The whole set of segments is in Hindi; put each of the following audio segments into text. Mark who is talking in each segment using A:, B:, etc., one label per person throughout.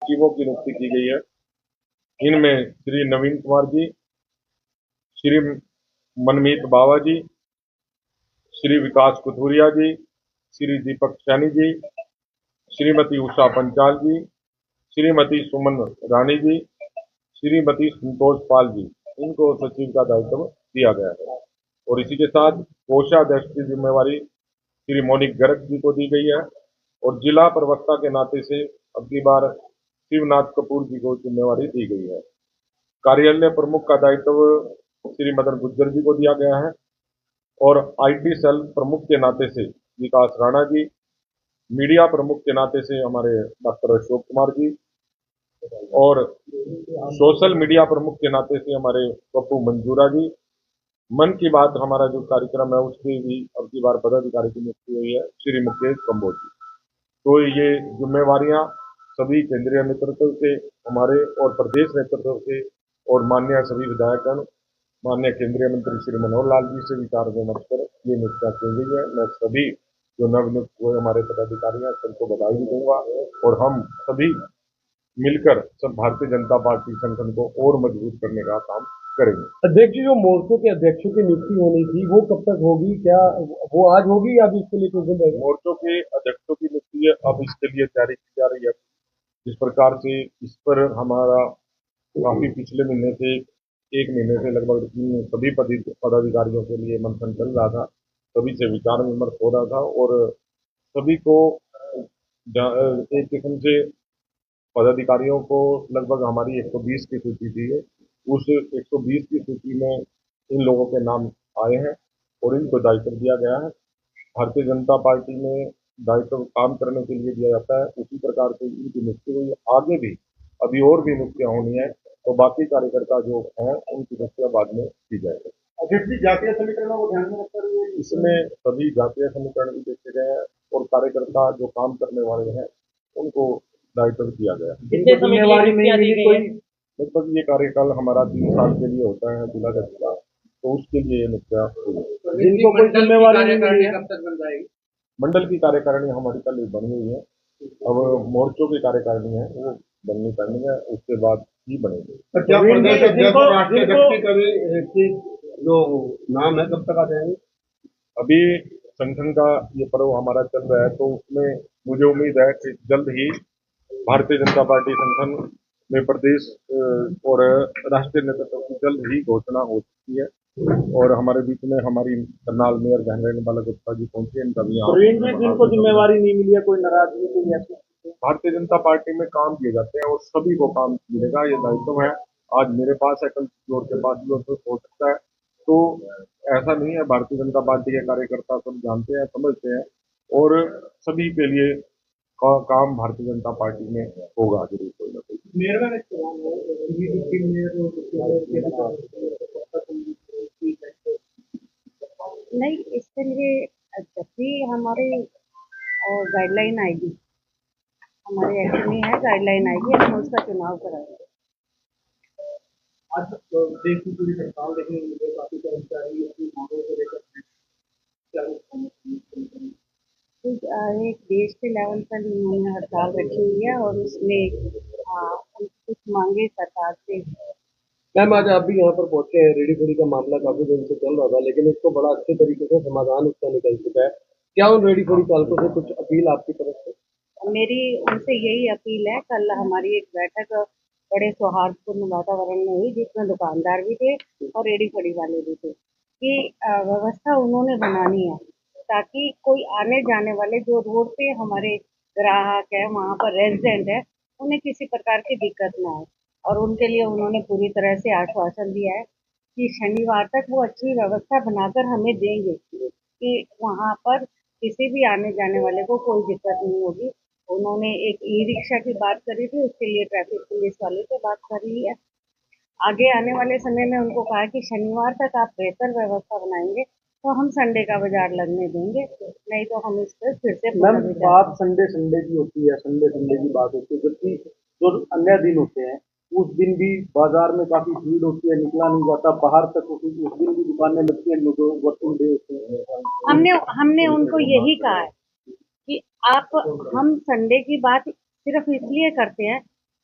A: सचिवों की नियुक्ति की गई है। इनमें श्री नवीन कुमार जी, श्री मनमीत बावा जी, श्री विकास कुथुरिया जी, श्री दीपक सैनी जी, श्रीमती उषा पंचाल जी, श्रीमती सुमन रानी जी, श्रीमती संतोष पाल जी, इनको सचिव का दायित्व दिया गया है। और इसी के साथ कोषाध्यक्ष की जिम्मेवारी श्री मोनिक गर्ग जी को दी गई है और जिला प्रवक्ता के नाते से अब की बार शिवनाथ कपूर जी को जिम्मेवारी दी गई है। कार्यालय प्रमुख का दायित्व श्री मदन गुज्जर जी को दिया गया है और आईटी सेल प्रमुख के नाते से विकास राणा जी, मीडिया प्रमुख के नाते से हमारे डॉक्टर अशोक कुमार जी और सोशल मीडिया प्रमुख के नाते से हमारे पप्पू मंजूरा जी। मन की बात हमारा जो कार्यक्रम है उसके भी अब की बार पदाधिकारी की नियुक्ति हुई है श्री मुकेश कंबोज जी। तो ये जिम्मेवारियां सभी केंद्रीय नेतृत्व से हमारे और प्रदेश नेतृत्व से और माननीय सभी विधायकगण, माननीय केंद्रीय मंत्री श्री मनोहर लाल जी से विचार विमर्श कर ये नियुक्तियां की गई है। मैं सभी जो नवनियुक्त हुए हमारे पदाधिकारी हैं सबको बधाई भी दूंगा और हम सभी मिलकर सब भारतीय जनता पार्टी संगठन को और मजबूत करने का काम करेंगे।
B: अध्यक्ष जी, जो मोर्चों के अध्यक्षों की नियुक्ति होनी थी वो कब तक होगी? क्या वो आज होगी या अभी इसके लिए कुछ दिन रहेगा?
A: मोर्चों के अध्यक्षों की नियुक्ति है, अब इसके लिए तैयारी की जा रही है। जिस प्रकार से इस पर हमारा काफी पिछले महीने से एक महीने से लगभग सभी पदाधिकारियों के लिए मंथन चल रहा था, सभी से विचार विमर्श हो रहा था और सभी को एक किस्म से पदाधिकारियों को लगभग हमारी 120 की सूची थी है। उस 120 की सूची में इन लोगों के नाम आए हैं और इनको दायित्व दिया गया है। भारतीय जनता पार्टी में दायित्व काम करने के लिए दिया जाता है, उसी प्रकार से इनकी नियुक्ति हुई। आगे भी अभी और भी नियुक्तियां होनी है तो बाकी कार्यकर्ता जो हैं उनकी नियुक्तियां बाद में की जाएगी।
B: जातीय समीकरणों को ध्यान में रखकर
A: इसमें सभी जातीय समीकरण भी देखे गए हैं और कार्यकर्ता जो काम करने वाले हैं उनको दायित्व दिया गया है। लगभग ये कार्यकाल हमारा 3 साल के लिए होता है जिला का जिला, तो उसके लिए नियुक्तियां हुई।
B: जिनको कोई जिम्मेवारी नहीं मिली है, कब तक बन जाएगी?
A: मंडल की कार्यकारिणी हमारी कल बन गई है। अब मोर्चों की कार्यकारिणी है वो बननी करनी है, उसके बाद ही बनेगी।
B: क्या प्रदेश अध्यक्ष और राष्ट्रीय अध्यक्ष की जो नाम है कब तक आ जाएंगे?
A: अभी संगठन का ये पर्व हमारा चल रहा है तो उसमें मुझे उम्मीद है कि जल्द ही भारतीय जनता पार्टी संगठन में प्रदेश और राष्ट्रीय नेतृत्व की जल्द ही घोषणा हो चुकी है और हमारे बीच में हमारी करनाल मेयर बहन बाला गुप्ता जी पहुंचे। इनका भी
B: जिनको जिम्मेवारी नहीं मिली है, कोई नाराजगी कोई ऐसी?
A: भारतीय जनता पार्टी में काम किए जाते हैं और सभी को काम मिलेगा, ये दायित्व है। आज मेरे पास है, कल किसी और के पास भी हो सकता है, तो ऐसा नहीं है। भारतीय जनता पार्टी के कार्यकर्ता सब जानते हैं, समझते हैं और सभी के लिए काम भारतीय जनता पार्टी में होगा जरूर कोई ना कोई।
C: नहीं, इसके लिए जब भी हमारी गाइडलाइन आएगी, हमारे एक्ट में है गाइडलाइन आएगी, हम उसका चुनाव कराएंगे।
B: आज देश की पूरी सरकार देखने में काफी कर्मचारी अपनी मांगों को लेकर
C: एक देश के लेवल पर इन्होंने हड़ताल रखी हुई है और उसमें कुछ मांगे सरकार से।
B: मैम, आज आप भी यहाँ पर पहुंचे हैं। रेडी खोड़ी का मामला काफी दिन से चल रहा था लेकिन इसको बड़ा अच्छे तरीके से समाधान उसका निकल चुका है। क्या उन रेडी खोड़ी चालकों से कुछ अपील आपकी तरफ से?
C: मेरी उनसे यही अपील है, कल हमारी एक बैठक बड़े सौहार्दपूर्ण वातावरण में हुई जिसमें दुकानदार भी थे और रेडी खोड़ी वाले भी थे कि व्यवस्था उन्होंने बनानी है ताकि कोई आने जाने वाले जो रोड पे हमारे ग्राहक है, वहाँ पर रेजिडेंट है, उन्हें किसी प्रकार की दिक्कत ना आए। और उनके लिए उन्होंने पूरी तरह से आश्वासन दिया है कि शनिवार तक वो अच्छी व्यवस्था बनाकर हमें देंगे कि वहाँ पर किसी भी आने जाने वाले को कोई दिक्कत नहीं होगी। उन्होंने एक ई रिक्शा की बात करी थी, उसके लिए ट्रैफिक पुलिस वाले से बात कर ली है। आगे आने वाले समय में उनको कहा कि शनिवार तक आप बेहतर व्यवस्था बनाएंगे तो हम संडे का बाजार लगने देंगे, नहीं तो हम इस पर फिर से
B: बात संडे की होती है, संडे की बात होती है, जबकि जो अन्य दिन होते हैं उस दिन भी बाजार में काफी भीड़ होती है, निकला नहीं जाता बाहर तक, उस दिन भी दुकानें लगती हैं, वर्किंग डे होते हैं।
C: हमने उनको यही कहा है कि हम संडे की बात सिर्फ इसलिए करते हैं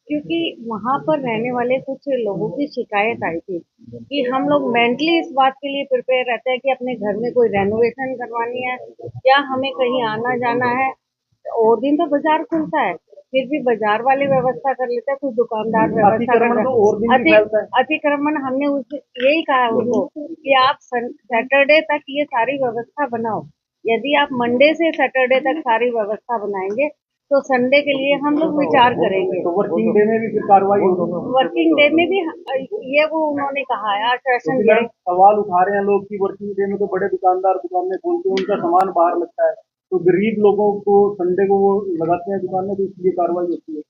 C: क्योंकि वहां पर रहने वाले कुछ लोगों की शिकायत आई थी कि हम लोग मेंटली इस बात के लिए प्रिपेयर रहते हैं कि अपने घर में कोई रेनोवेशन करवानी है या हमें कहीं आना जाना है। और दिन तो बाजार खुलता है, फिर भी बाजार वाले व्यवस्था कर लेते हैं, कुछ दुकानदार व्यवस्था कर
B: अतिक्रमण तो और दिन भी
C: अति
B: फैलता है।
C: अतिक्रमण हमने उस यही कहा उनको कि आप सैटरडे तक ये सारी व्यवस्था बनाओ। यदि आप मंडे से सैटरडे तक सारी व्यवस्था बनाएंगे तो संडे के लिए हम लोग विचार करेंगे।
B: तो वर्किंग डे में भी फिर कार्रवाई होगी।
C: वर्किंग डे में भी ये वो उन्होंने कहा है, आश्वासन
B: क्योंकि
C: दिया
B: मैडम
C: है।
B: सवाल उठा रहे हैं लोग कि वर्किंग डे में तो बड़े दुकानदार दुकानें खोलते हैं, उनका सामान बाहर लगता है, तो गरीब लोगों को संडे को वो लगाते हैं दुकान में, तो इसलिए कार्रवाई होती है।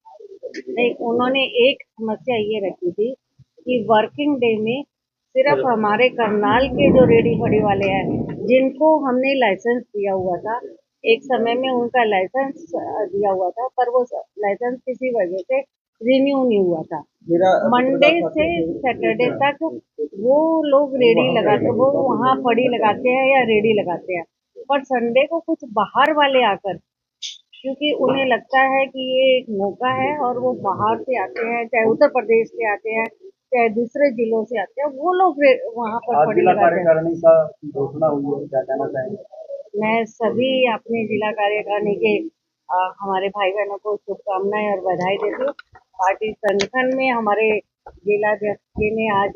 C: नहीं, उन्होंने एक समस्या ये रखी थी कि वर्किंग डे में सिर्फ हमारे करनाल के जो रेडी फड़ी वाले हैं जिनको हमने लाइसेंस दिया हुआ था, एक समय में उनका लाइसेंस दिया हुआ था, पर वो लाइसेंस किसी वजह से रिन्यू नहीं हुआ था। मंडे से सैटरडे तक वो लोग रेडी लगाते, वो वहाँ फड़ी लगाते हैं या रेडी लगाते हैं, पर संडे को कुछ बाहर वाले आकर, क्योंकि उन्हें लगता है कि ये एक मौका है और वो बाहर से आते हैं, चाहे उत्तर प्रदेश से आते हैं, चाहे दूसरे जिलों से आते हैं, वो लोग वहां पर
B: आज
C: फड़ी
B: जिला
C: लगाते हैं।
B: कार्यकारिणी का घोषणा हुई है, क्या कहना चाहेंगे।
C: मैं सभी अपने जिला कार्यकारिणी के हमारे भाई बहनों को शुभकामनाएं और बधाई देती हूँ। पार्टी संगठन में हमारे जिलाध्यक्ष जी ने आज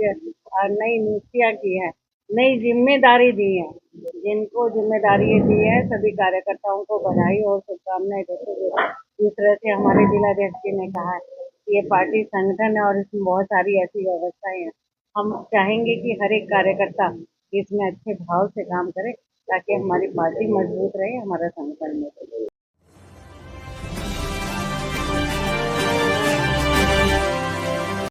C: नई नियुक्तियां की हैं, नई जिम्मेदारी दी है। जिनको जिम्मेदारी दी है सभी कार्यकर्ताओं को बधाई और शुभकामनाएं देते हुए दूसरे से हमारे जिलाध्यक्ष जी ने कहा है कि ये पार्टी संगठन है और इसमें बहुत सारी ऐसी व्यवस्थाएं हैं। हम चाहेंगे कि हर एक कार्यकर्ता इसमें अच्छे भाव से काम करे ताकि हमारी पार्टी मजबूत रहे, हमारा संगठन में।